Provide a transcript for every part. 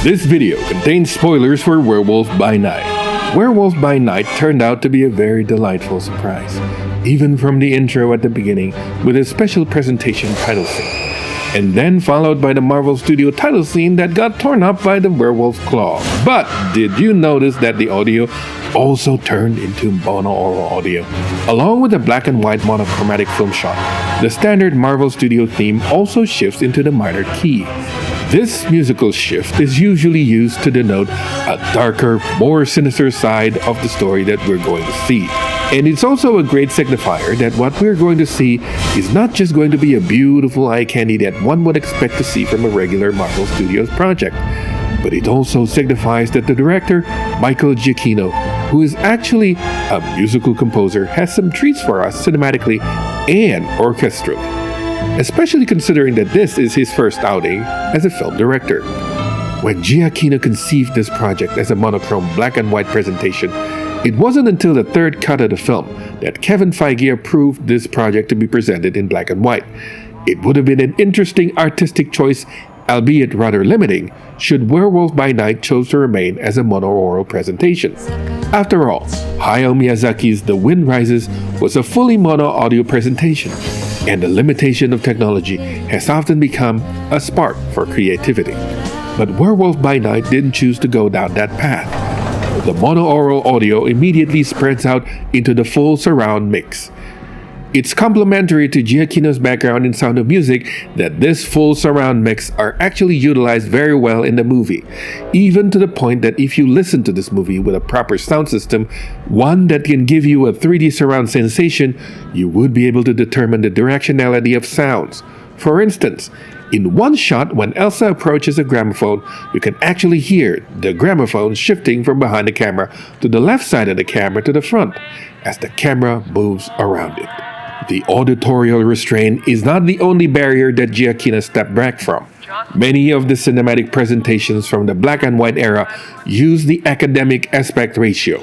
This video contains spoilers for Werewolf by Night. Werewolf by Night turned out to be a very delightful surprise, even from the intro at the beginning with a special presentation title scene, and then followed by the Marvel Studio title scene that got torn up by the werewolf claw. But did you notice that the audio also turned into monoaural audio? Along with the black and white monochromatic film shot, the standard Marvel Studio theme also shifts into the minor key. This musical shift is usually used to denote a darker, more sinister side of the story that we're going to see. And it's also a great signifier that what we're going to see is not just going to be a beautiful eye candy that one would expect to see from a regular Marvel Studios project, but it also signifies that the director, Michael Giacchino, who is actually a musical composer, has some treats for us cinematically and orchestrally. Especially considering that this is his first outing as a film director. When Giacchino conceived this project as a monochrome black and white presentation, it wasn't until the third cut of the film that Kevin Feige approved this project to be presented in black and white. It would have been an interesting artistic choice, albeit rather limiting, should Werewolf by Night chose to remain as a monoaural presentation. After all, Hayao Miyazaki's The Wind Rises was a fully mono audio presentation, and the limitation of technology has often become a spark for creativity. But Werewolf by Night didn't choose to go down that path. The monoaural audio immediately spreads out into the full surround mix. It's complementary to Giacchino's background in Sound of Music that this full surround mix are actually utilized very well in the movie, even to the point that if you listen to this movie with a proper sound system, one that can give you a 3D surround sensation, you would be able to determine the directionality of sounds. For instance, in one shot when Elsa approaches a gramophone, you can actually hear the gramophone shifting from behind the camera to the left side of the camera to the front as the camera moves around it. The auditorial restraint is not the only barrier that Giacchino stepped back from. Many of the cinematic presentations from the black and white era use the academic aspect ratio.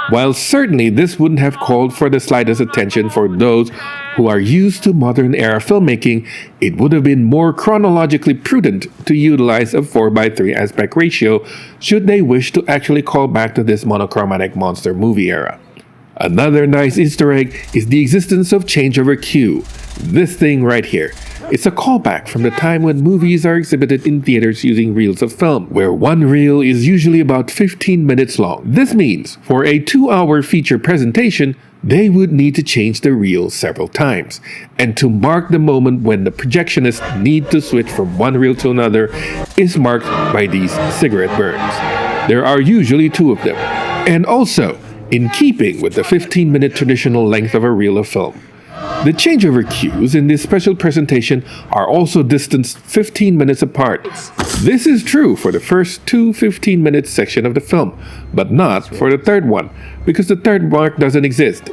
While certainly this wouldn't have called for the slightest attention for those who are used to modern era filmmaking, it would have been more chronologically prudent to utilize a 4:3 aspect ratio should they wish to actually call back to this monochromatic monster movie era. Another nice Easter egg is the existence of changeover cue. This thing right here. It's a callback from the time when movies are exhibited in theaters using reels of film, where one reel is usually about 15 minutes long. This means, for a 2-hour feature presentation, they would need to change the reel several times. And to mark the moment when the projectionists need to switch from one reel to another is marked by these cigarette burns. There are usually 2 of them. And also, in keeping with the 15-minute traditional length of a reel of film, the changeover cues in this special presentation are also distanced 15 minutes apart. This is true for the first 2 15-minute sections of the film, but not for the third one, because the third mark doesn't exist.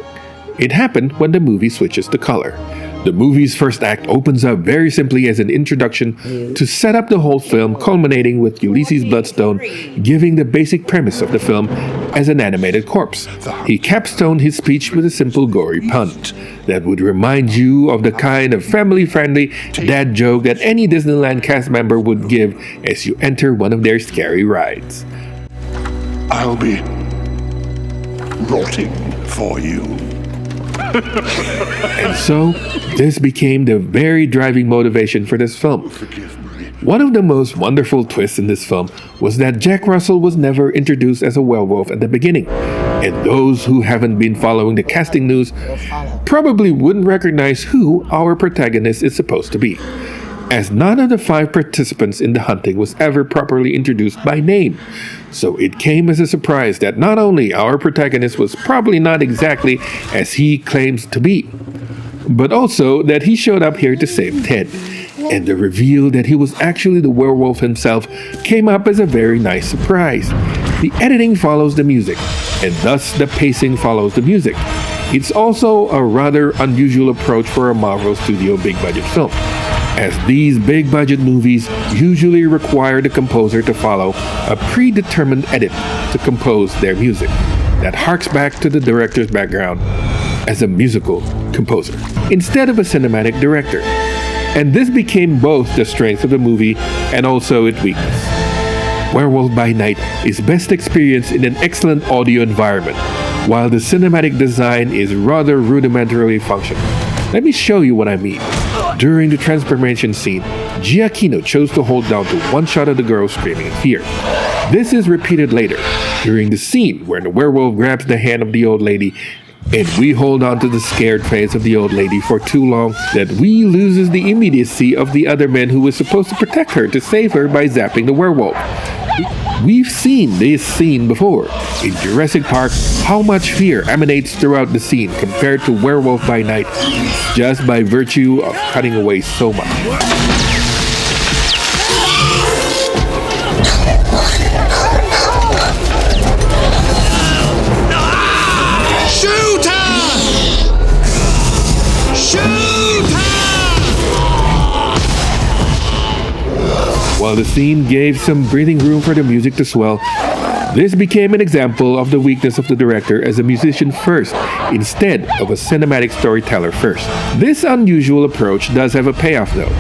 It happened when the movie switches to color. The movie's first act opens up very simply as an introduction to set up the whole film, culminating with Ulysses Bloodstone giving the basic premise of the film as an animated corpse. He capstoned his speech with a simple gory pun that would remind you of the kind of family-friendly dad joke that any Disneyland cast member would give as you enter one of their scary rides. I'll be rotting for you. And so, this became the very driving motivation for this film. One of the most wonderful twists in this film was that Jack Russell was never introduced as a werewolf at the beginning, and those who haven't been following the casting news probably wouldn't recognize who our protagonist is supposed to be, as none of the 5 participants in the hunting was ever properly introduced by name. So it came as a surprise that not only our protagonist was probably not exactly as he claims to be, but also that he showed up here to save Ted. And the reveal that he was actually the werewolf himself came up as a very nice surprise. The editing follows the music, and thus the pacing follows the music. It's also a rather unusual approach for a Marvel Studio big-budget film, as these big-budget movies usually require the composer to follow a predetermined edit to compose their music that harks back to the director's background as a musical composer, instead of a cinematic director. And this became both the strength of the movie and also its weakness. Werewolf by Night is best experienced in an excellent audio environment, while the cinematic design is rather rudimentarily functional. Let me show you what I mean. During the transformation scene, Giacchino chose to hold down to one shot of the girl screaming in fear. This is repeated later, during the scene where the werewolf grabs the hand of the old lady, and we hold on to the scared face of the old lady for too long that we loses the immediacy of the other man who was supposed to protect her to save her by zapping the werewolf. We've seen this scene before in Jurassic Park, how much fear emanates throughout the scene compared to Werewolf by Night just by virtue of cutting away so much. While the scene gave some breathing room for the music to swell, this became an example of the weakness of the director as a musician first, instead of a cinematic storyteller first. This unusual approach does have a payoff though.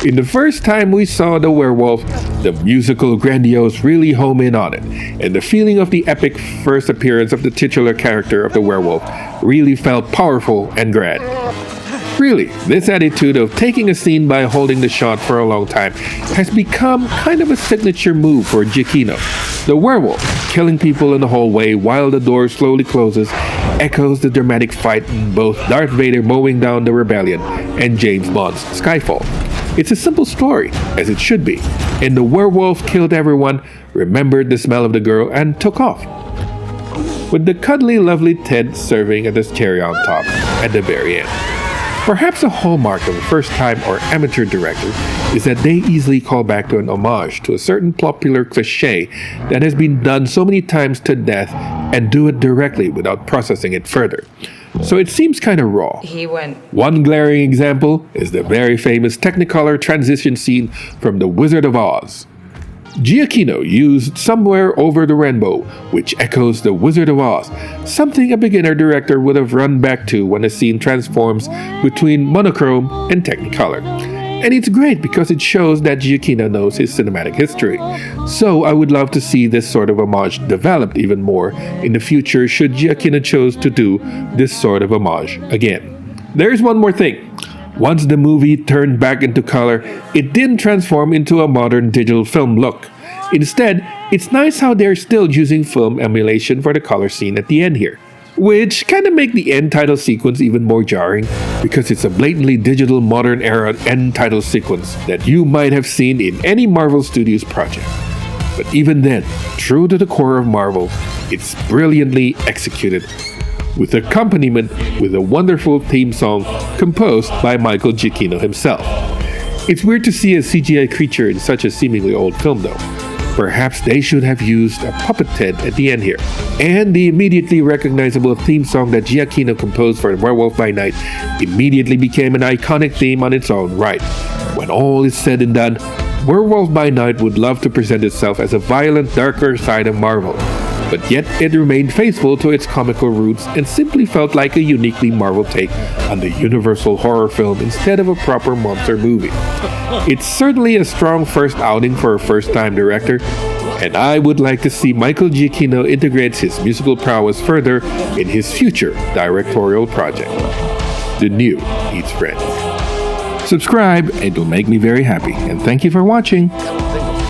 In the first time we saw the werewolf, the musical grandiose really home in on it, and the feeling of the epic first appearance of the titular character of the werewolf really felt powerful and grand. Really, this attitude of taking a scene by holding the shot for a long time has become kind of a signature move for Giacchino. The werewolf, killing people in the hallway while the door slowly closes, echoes the dramatic fight in both Darth Vader mowing down the rebellion and James Bond's Skyfall. It's a simple story, as it should be, and the werewolf killed everyone, remembered the smell of the girl, and took off. With the cuddly lovely Ted serving as the cherry on top at the very end. Perhaps a hallmark of a first-time or amateur director is that they easily call back to an homage to a certain popular cliché that has been done so many times to death and do it directly without processing it further. So it seems kind of raw. One glaring example is the very famous Technicolor transition scene from The Wizard of Oz. Giacchino used Somewhere Over the Rainbow, which echoes The Wizard of Oz, something a beginner director would have run back to when a scene transforms between monochrome and Technicolor. And it's great because it shows that Giacchino knows his cinematic history. So I would love to see this sort of homage developed even more in the future should Giacchino choose to do this sort of homage again. There's one more thing. Once the movie turned back into color, it didn't transform into a modern digital film look. Instead, it's nice how they're still using film emulation for the color scene at the end here. Which kind of make the end title sequence even more jarring, because it's a blatantly digital modern era end title sequence that you might have seen in any Marvel Studios project. But even then, true to the core of Marvel, it's brilliantly executed, with accompaniment with a wonderful theme song composed by Michael Giacchino himself. It's weird to see a CGI creature in such a seemingly old film though. Perhaps they should have used a puppet Ted at the end here. And the immediately recognizable theme song that Giacchino composed for Werewolf by Night immediately became an iconic theme on its own right. When all is said and done, Werewolf by Night would love to present itself as a violent, darker side of Marvel. But yet it remained faithful to its comical roots and simply felt like a uniquely Marvel take on the universal horror film instead of a proper monster movie. It's certainly a strong first outing for a first-time director, and I would like to see Michael Giacchino integrate his musical prowess further in his future directorial project. The new eats friends. Subscribe, it will make me very happy, and thank you for watching.